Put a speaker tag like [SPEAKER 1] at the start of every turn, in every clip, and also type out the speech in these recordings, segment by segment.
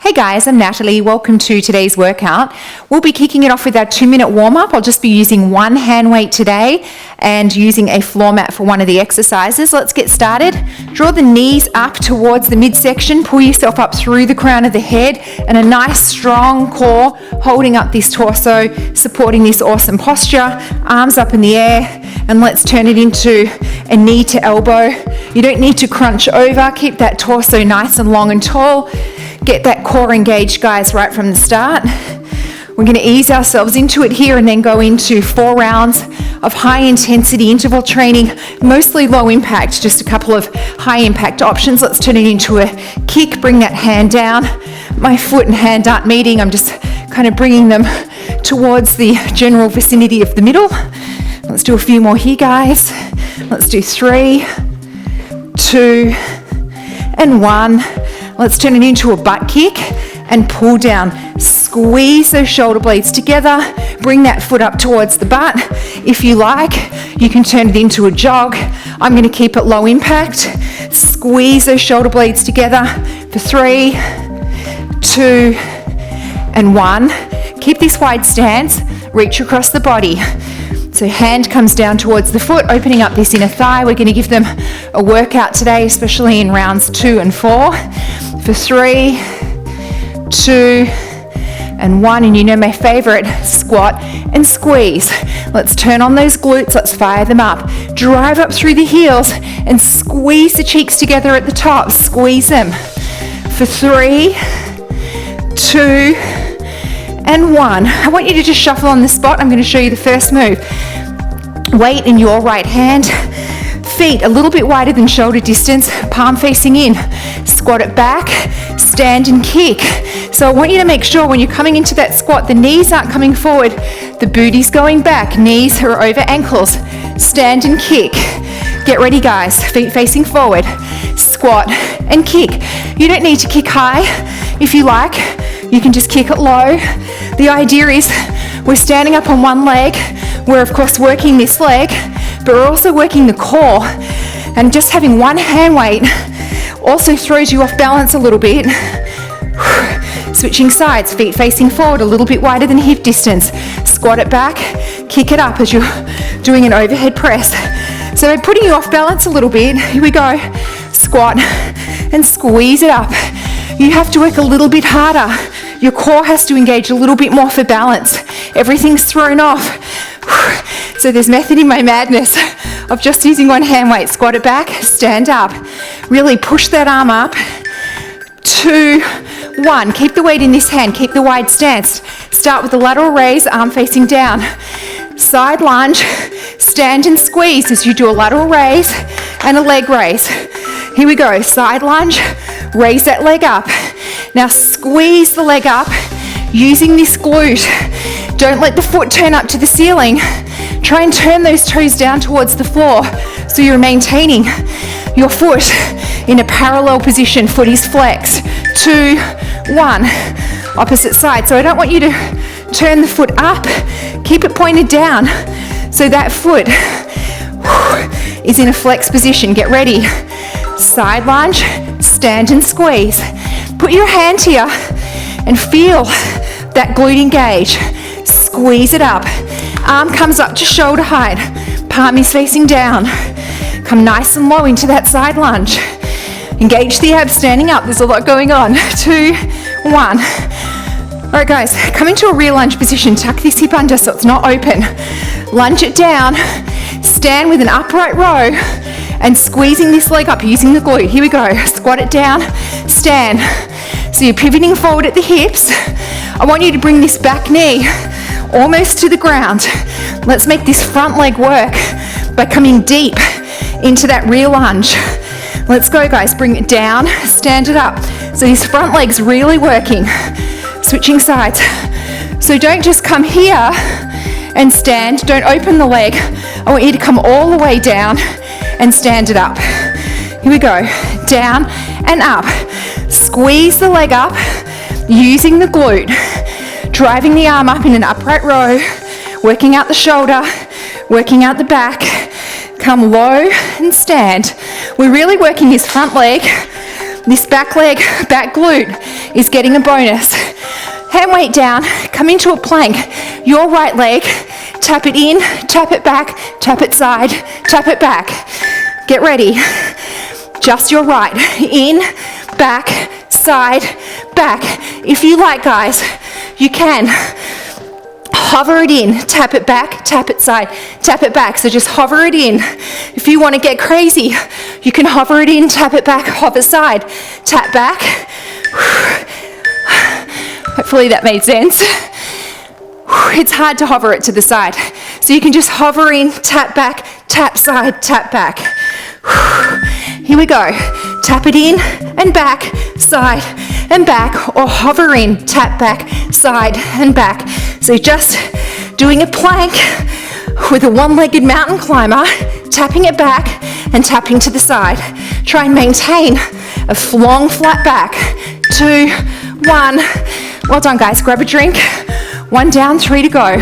[SPEAKER 1] Hey guys, I'm Natalie. Welcome to today's workout. We'll be kicking it off with our 2-minute warm-up. I'll just be using one hand weight today and using a floor mat for one of the exercises. Let's get started. Draw the knees up towards the midsection. Pull yourself up through the crown of the head and a nice strong core holding up this torso, supporting this awesome posture. Arms up in the air, and let's turn it into a knee to elbow. You don't need to crunch over. Keep that torso nice and long and tall. Get that core engaged, guys, right from the start. We're going to ease ourselves into it here and then go into 4 rounds of high intensity interval training, mostly low impact, just a couple of high impact options. Let's turn it into a kick. Bring that hand down. My foot and hand aren't meeting. I'm just kind of bringing them towards the general vicinity of the middle. Let's do a few more here, guys. Let's do 3, 2, and 1. Let's turn it into a butt kick and pull down. Squeeze those shoulder blades together. Bring that foot up towards the butt. If you like, you can turn it into a jog. I'm going to keep it low impact. Squeeze those shoulder blades together for 3, 2, and 1. Keep this wide stance. Reach across the body. So hand comes down towards the foot, opening up this inner thigh. We're going to give them a workout today, especially in rounds 2 and 4. For 3, 2, and 1. And you know my favorite, squat and squeeze. Let's turn on those glutes. Let's fire them up. Drive up through the heels and squeeze the cheeks together at the top. Squeeze them. For 3, 2, and 1. I want you to just shuffle on the spot. I'm going to show you the first move. Weight in your right hand. Feet a little bit wider than shoulder distance, palm facing in. Squat it back, stand and kick. So I want you to make sure when you're coming into that squat, the knees aren't coming forward, the booty's going back, knees are over ankles. Stand and kick. Get ready, guys. Feet facing forward. Squat and kick. You don't need to kick high. If you like, you can just kick it low. The idea is we're standing up on one leg. We're of course working this leg, but we're also working the core. And just having one hand weight also throws you off balance a little bit. Switching sides, feet facing forward, a little bit wider than hip distance. Squat it back, kick it up as you're doing an overhead press. So we're putting you off balance a little bit. Here we go. Squat and squeeze it up. You have to work a little bit harder. Your core has to engage a little bit more for balance. Everything's thrown off. So there's method in my madness of just using one hand weight. Squat it back, stand up. Really push that arm up. 2, 1. Keep the weight in this hand. Keep the wide stance. Start with the lateral raise, arm facing down. Side lunge, stand and squeeze as you do a lateral raise and a leg raise. Here we go. Side lunge, raise that leg up. Now squeeze the leg up using this glute. Don't let the foot turn up to the ceiling. Try and turn those toes down towards the floor so you're maintaining your foot in a parallel position. Foot is flexed. 2, 1. Opposite side. So I don't want you to turn the foot up. Keep it pointed down so that foot is in a flex position. Get ready. Side lunge, stand and squeeze. Put your hand here and feel that glute engage. Squeeze it up. Arm comes up to shoulder height. Palm is facing down. Come nice and low into that side lunge. Engage the abs standing up. There's a lot going on. 2, 1. All right, guys, come into a rear lunge position. Tuck this hip under so it's not open. Lunge it down. Stand with an upright row and squeezing this leg up using the glute. Here we go. Squat it down. Stand. So you're pivoting forward at the hips. I want you to bring this back knee almost to the ground. Let's make this front leg work by coming deep into that rear lunge. Let's go, guys. Bring it down, stand it up. So this front leg's really working. Switching sides. So don't just come here and stand. Don't open the leg. I want you to come all the way down and stand it up. Here we go. Down and up. Squeeze the leg up using the glute. Driving the arm up in an upright row. Working out the shoulder. Working out the back. Come low and stand. We're really working this front leg, this back leg, back glute is getting a bonus. Hand weight down, come into a plank. Your right leg, tap it in, tap it back, tap it side, tap it back. Get ready. Just your right. In, back, side, back. If you like, guys, you can hover it in, tap it back, tap it side, tap it back. So just hover it in. If you want to get crazy, you can hover it in, tap it back, hover side, tap back. Hopefully that made sense. It's hard to hover it to the side. So you can just hover in, tap back, tap side, tap back. Here we go. Tap it in and back, side and back, or hover in, tap back, side and back. So just doing a plank with a one-legged mountain climber, tapping it back and tapping to the side. Try and maintain a long flat back. 2, 1. Well done, guys. Grab a drink. 1 down, 3 to go.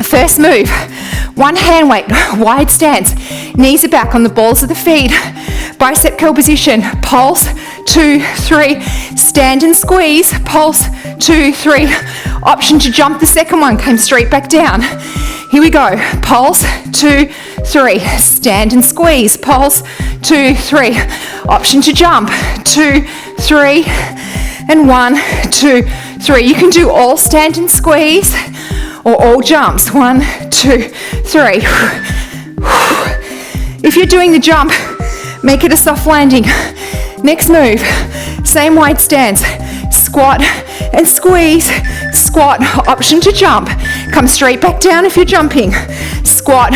[SPEAKER 1] First move. 1 hand weight, wide stance. Knees are back on the balls of the feet. Bicep curl position. Pulse, 2, 3. Stand and squeeze. Pulse, 2, 3. Option to jump the second one. Came straight back down. Here we go. Pulse, 2, 3. Stand and squeeze. Pulse, 2, 3. Option to jump. 2, 3. And 1, 2, 3. You can do all stand and squeeze or all jumps. 1, 2, 3. If you're doing the jump, make it a soft landing. Next move, same wide stance. Squat and squeeze. Squat, option to jump. Come straight back down if you're jumping. Squat,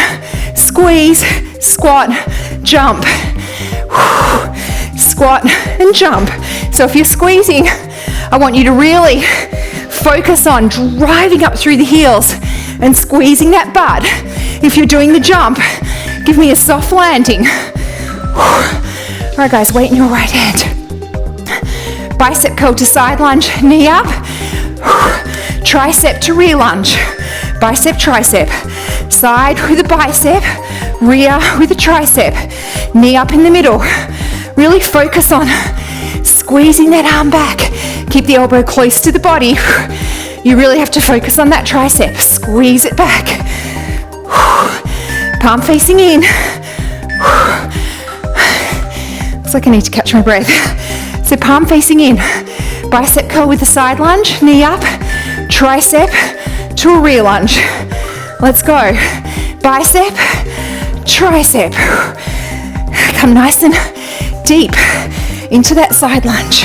[SPEAKER 1] squeeze, squat, jump. Squat and jump. So if you're squeezing, I want you to really focus on driving up through the heels and squeezing that butt. If you're doing the jump, give me a soft landing. All right, guys, weight in your right hand. Bicep curl to side lunge, knee up. Tricep to rear lunge. Bicep, tricep. Side with a bicep, rear with a tricep. Knee up in the middle. Really focus on squeezing that arm back. Keep the elbow close to the body. You really have to focus on that tricep. Squeeze it back. Palm facing in. Looks like I need to catch my breath. So palm facing in. Bicep curl with the side lunge. Knee up. Tricep to a rear lunge. Let's go. Bicep, tricep. Come nice and deep into that side lunge.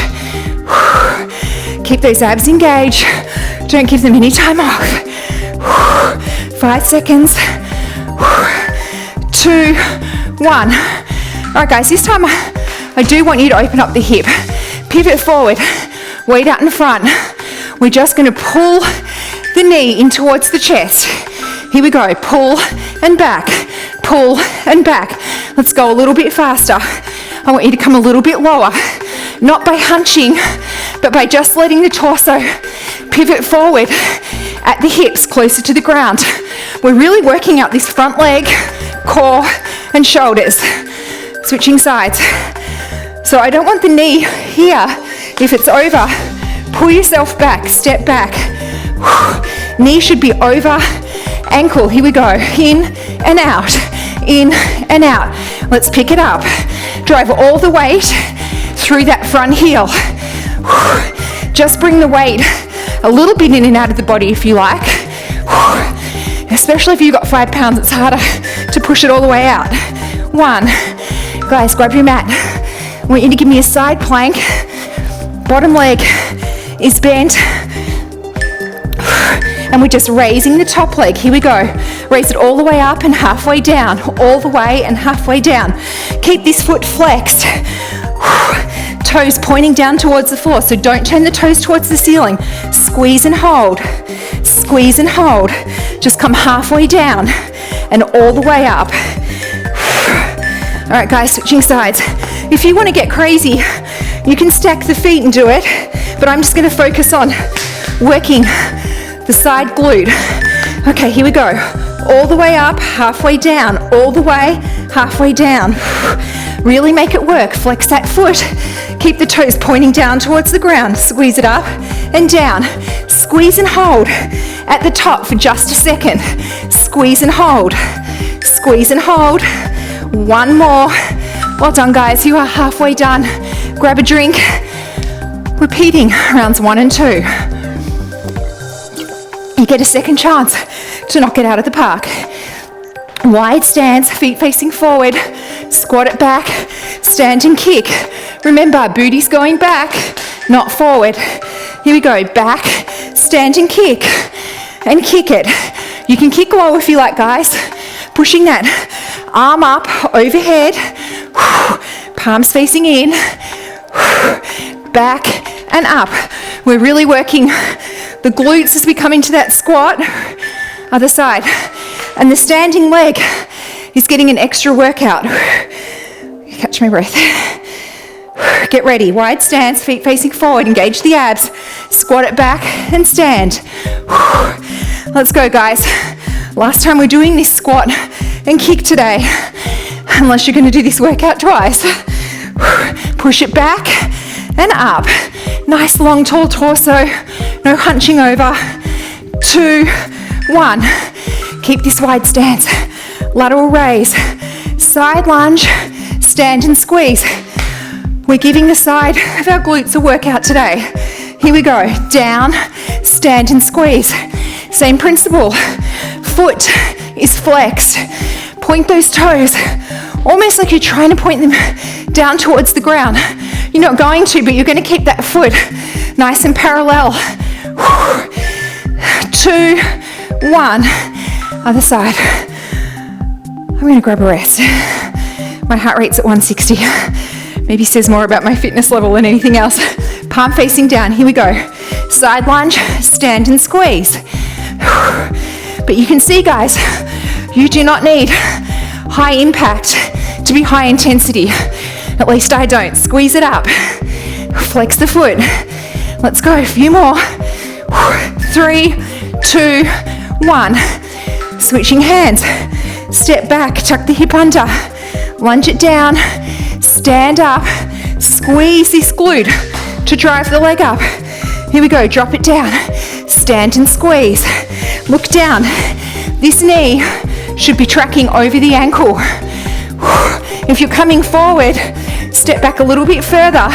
[SPEAKER 1] Keep those abs engaged. Don't give them any time off. 5 seconds. 2, 1. All right, guys, this time I do want you to open up the hip. Pivot forward, weight out in front. We're just going to pull the knee in towards the chest. Here we go. Pull and back. Pull and back. Let's go a little bit faster. I want you to come a little bit lower. Not by hunching, but by just letting the torso pivot forward at the hips, closer to the ground. We're really working out this front leg, core, and shoulders. Switching sides. So I don't want the knee here. If it's over, pull yourself back, step back. Knee should be over ankle. Here we go. In and out. In and out. Let's pick it up. Drive all the weight through that front heel. Just bring the weight a little bit in and out of the body if you like. Especially if you've got 5 pounds, it's harder to push it all the way out. 1. Guys, grab your mat. I want you to give me a side plank. Bottom leg is bent. And we're just raising the top leg. Here we go. Raise it all the way up and halfway down. All the way and halfway down. Keep this foot flexed. Toes pointing down towards the floor. So don't turn the toes towards the ceiling. Squeeze and hold. Squeeze and hold. Just come halfway down and all the way up. All right, guys, switching sides. If you want to get crazy, you can stack the feet and do it, but I'm just going to focus on working the side glute. Okay, here we go. All the way up, halfway down, all the way, halfway down. Really make it work. Flex that foot. Keep the toes pointing down towards the ground. Squeeze it up and down. Squeeze and hold at the top for just a second. Squeeze and hold. Squeeze and hold. One more. Well done, guys. You are halfway done. Grab a drink. Repeating rounds 1 and 2. You get a second chance to knock it out of the park. Wide stance, feet facing forward. Squat it back. Stand and kick. Remember, booty's going back, not forward. Here we go. Back, stand and kick. And kick it. You can kick low if you like, guys. Pushing that arm up, overhead. Palms facing in. Back and up. We're really working the glutes as we come into that squat. Other side. And the standing leg is getting an extra workout. Catch my breath. Get ready. Wide stance, feet facing forward. Engage the abs. Squat it back and stand. Let's go, guys. Last time we're doing this squat and kick today. Unless you're going to do this workout twice. Push it back and up. Nice long tall torso. No hunching over. 2, 1. Keep this wide stance. Lateral raise. Side lunge. Stand and squeeze. We're giving the side of our glutes a workout today. Here we go. Down. Stand and squeeze. Same principle. Foot is flexed. Point those toes. Almost like you're trying to point them down towards the ground. You're not going to, but you're going to keep that foot nice and parallel. 2, 1. Other side. I'm going to grab a rest. My heart rate's at 160. Maybe says more about my fitness level than anything else. Palm facing down. Here we go. Side lunge, stand and squeeze. But you can see, guys, you do not need high impact to be high intensity. At least I don't. Squeeze it up. Flex the foot. Let's go. A few more. 3, 2, 1. Switching hands. Step back. Tuck the hip under. Lunge it down. Stand up. Squeeze this glute to drive the leg up. Here we go. Drop it down. Stand and squeeze. Look down. This knee should be tracking over the ankle. If you're coming forward, step back a little bit further.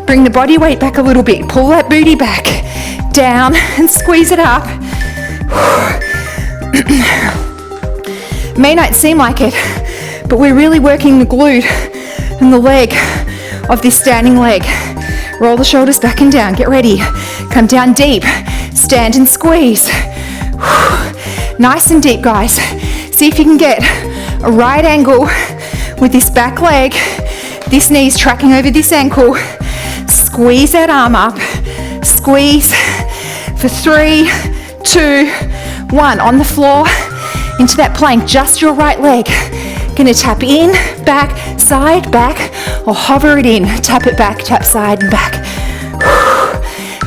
[SPEAKER 1] Bring the body weight back a little bit. Pull that booty back. Down and squeeze it up. May not seem like it, but we're really working the glute and the leg of this standing leg. Roll the shoulders back and down. Get ready. Come down deep. Stand and squeeze. Nice and deep, guys. See if you can get a right angle with this back leg. This knee's tracking over this ankle. Squeeze that arm up. Squeeze for 3, 2, 1. On the floor, into that plank, just your right leg. Gonna tap in, back, side, back, or hover it in. Tap it back, tap side and back.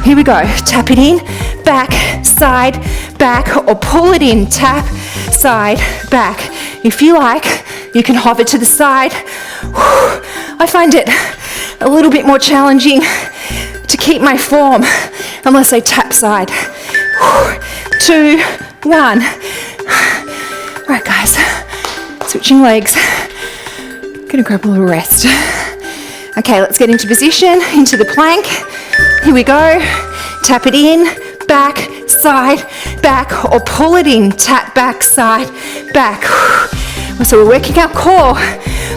[SPEAKER 1] Here we go. Tap it in, back, side, back, or pull it in. Tap, side, back. If you like, you can hover to the side. I find it a little bit more challenging to keep my form unless I tap side. 2, 1. All right, guys. Switching legs. Gonna grab a little rest. Okay, let's get into position, into the plank. Here we go. Tap it in, back, side, back, or pull it in. Tap back, side, back. So we're working our core,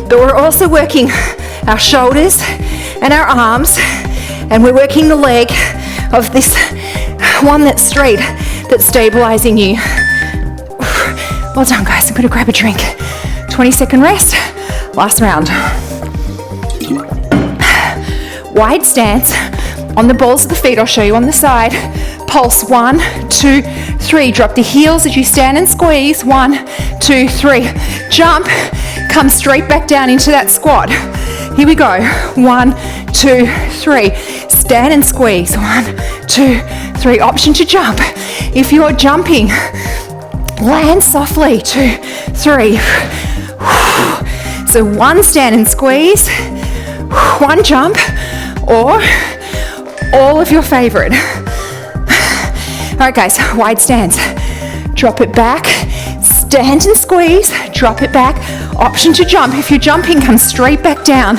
[SPEAKER 1] but we're also working our shoulders and our arms, and we're working the leg of this one that's straight, that's stabilizing you. Well done, guys. I'm gonna grab a drink. 20-second rest. Last round. Wide stance on the balls of the feet. I'll show you on the side. Pulse 1, 2, 3. Drop the heels as you stand and squeeze. 1, 2, 3. Jump. Come straight back down into that squat. Here we go. 1, 2, 3. Stand and squeeze. 1, 2, 3. Option to jump. If you're jumping, land softly. 2, 3. So one stand and squeeze, one jump, or all of your favorite. All right, guys, wide stance. Drop it back, stand and squeeze, drop it back. Option to jump. If you're jumping, come straight back down.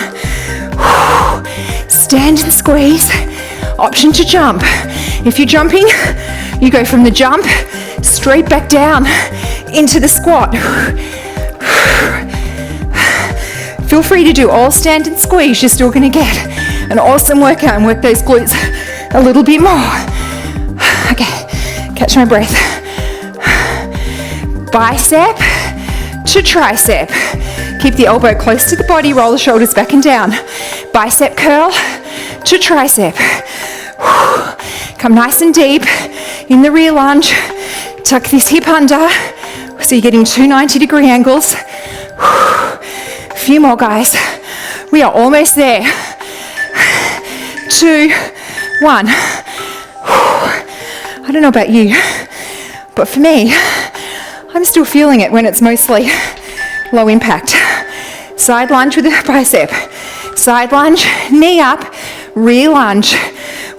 [SPEAKER 1] Stand and squeeze. Option to jump. If you're jumping, you go from the jump straight back down into the squat. Feel free to do all stand and squeeze. You're still going to get an awesome workout and work those glutes a little bit more. Okay, catch my breath. Bicep to tricep. Keep the elbow close to the body, roll the shoulders back and down. Bicep curl to tricep. Come nice and deep in the rear lunge. Tuck this hip under so you're getting two 90-degree angles. A few more, guys. We are almost there. 2, 1. I don't know about you, but for me, I'm still feeling it when it's mostly low impact. Side lunge with a bicep. Side lunge, knee up, rear lunge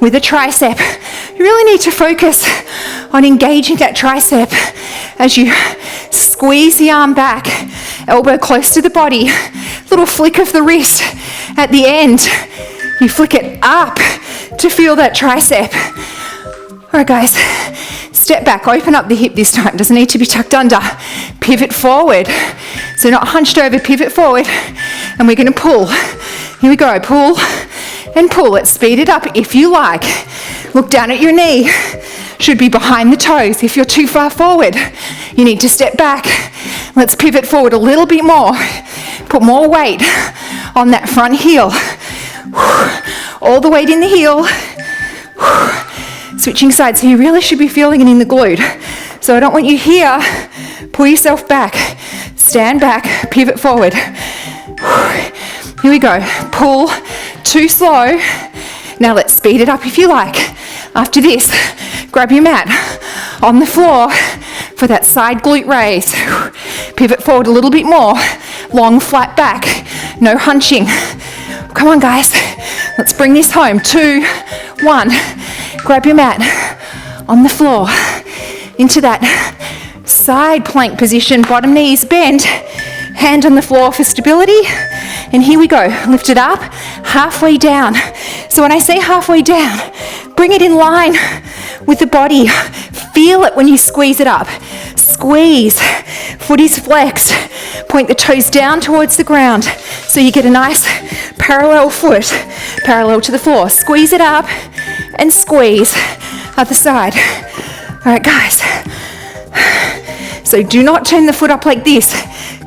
[SPEAKER 1] with a tricep. You really need to focus on engaging that tricep as you squeeze the arm back, elbow close to the body, little flick of the wrist at the end. You flick it up to feel that tricep. All right, guys, step back, open up the hip this time. Doesn't need to be tucked under. Pivot forward. So not hunched over, pivot forward. And we're gonna pull. Here we go, pull and pull. Let's speed it up if you like. Look down at your knee. Should be behind the toes. If you're too far forward, you need to step back. Let's pivot forward a little bit more. Put more weight on that front heel. All the weight in the heel. Switching sides, so you really should be feeling it in the glute. So I don't want you here. Pull yourself back. Stand back, pivot forward. Here we go. Pull, too slow. Now let's speed it up if you like. After this, grab your mat on the floor for that side glute raise. Pivot forward a little bit more. Long, flat back. No hunching. Come on, guys. Let's bring this home. 2, 1. Grab your mat on the floor into that side plank position. Bottom knee is bent. Hand on the floor for stability. And here we go. Lift it up, halfway down. So when I say halfway down, bring it in line with the body. Feel it when you squeeze it up. Squeeze. Foot is flexed. Point the toes down towards the ground so you get a nice parallel foot, parallel to the floor. Squeeze it up and squeeze. Other side. All right, guys. So do not turn the foot up like this.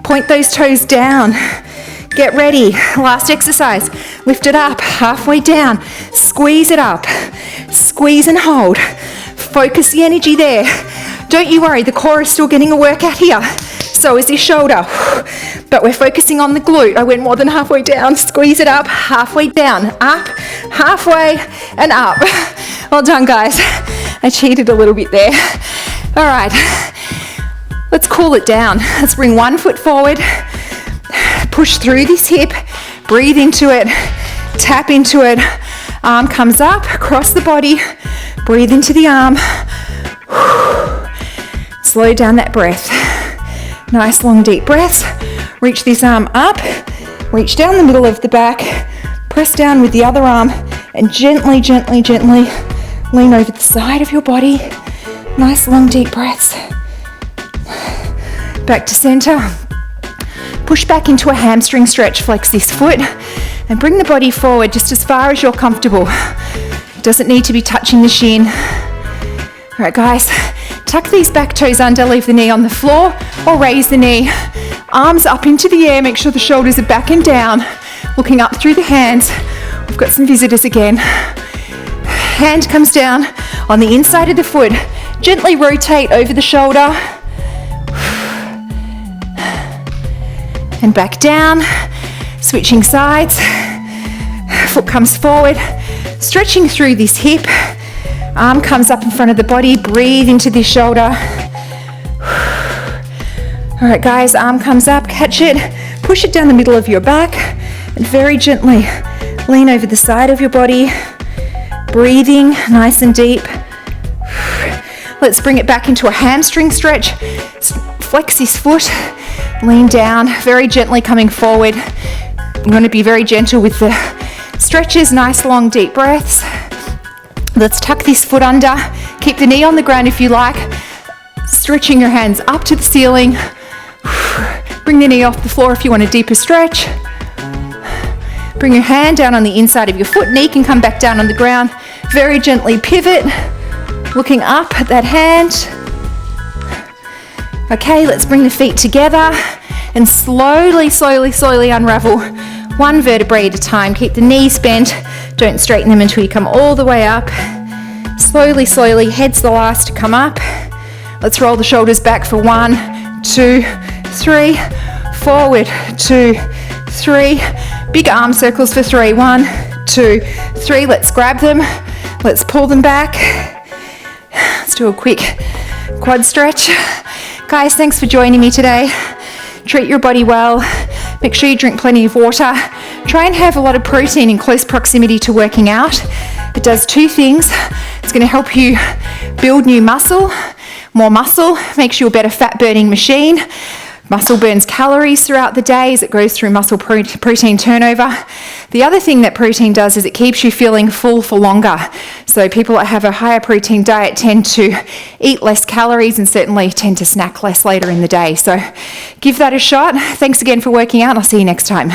[SPEAKER 1] Point those toes down. Get ready. Last exercise. Lift it up, halfway down. Squeeze it up. Squeeze and hold. Focus the energy there. Don't you worry, the core is still getting a workout here. So is your shoulder. But we're focusing on the glute. I went more than halfway down. Squeeze it up, halfway down. Up, halfway, and up. Well done, guys. I cheated a little bit there. All right. Let's cool it down. Let's bring one foot forward. Push through this hip. Breathe into it. Tap into it. Arm comes up, across the body. Breathe into the arm. Slow down that breath. Nice long deep breaths. Reach this arm up. Reach down the middle of the back. Press down with the other arm and gently, gently, gently lean over the side of your body. Nice long deep breaths. Back to center. Push back into a hamstring stretch. Flex this foot and bring the body forward just as far as you're comfortable. It doesn't need to be touching the shin. All right, guys, tuck these back toes under, leave the knee on the floor or raise the knee. Arms up into the air, make sure the shoulders are back and down, looking up through the hands. We've got some visitors again. Hand comes down on the inside of the foot. Gently rotate over the shoulder. And back down, switching sides. Foot comes forward, stretching through this hip. Arm comes up in front of the body, breathe into this shoulder. All right, guys, arm comes up, catch it, push it down the middle of your back and very gently lean over the side of your body, breathing nice and deep. Let's bring it back into a hamstring stretch. Flex this foot, lean down, very gently coming forward. I'm going to be very gentle with the stretches, nice long deep breaths. Let's tuck this foot under, keep the knee on the ground if you like, stretching your hands up to the ceiling. Bring the knee off the floor if you want a deeper stretch. Bring your hand down on the inside of your foot, knee can come back down on the ground. Very gently pivot, looking up at that hand. Okay, let's bring the feet together and slowly unravel one vertebrae at a time. Keep the knees bent, don't straighten them until you come all the way up. Slowly, head's the last to come up. Let's roll the shoulders back for 1, 2, 3, forward, 2, 3. Big arm circles for 3, 1, 2, 3. Let's grab them, let's pull them back. Let's do a quick quad stretch. Guys, thanks for joining me today. Treat your body well. Make sure you drink plenty of water. Try and have a lot of protein in close proximity to working out. It does 2 things. It's going to help you build new muscle. More muscle makes you a better fat burning machine. Muscle burns calories throughout the day as it goes through muscle protein turnover. The other thing that protein does is it keeps you feeling full for longer. So people that have a higher protein diet tend to eat less calories and certainly tend to snack less later in the day. So give that a shot. Thanks again for working out. I'll see you next time.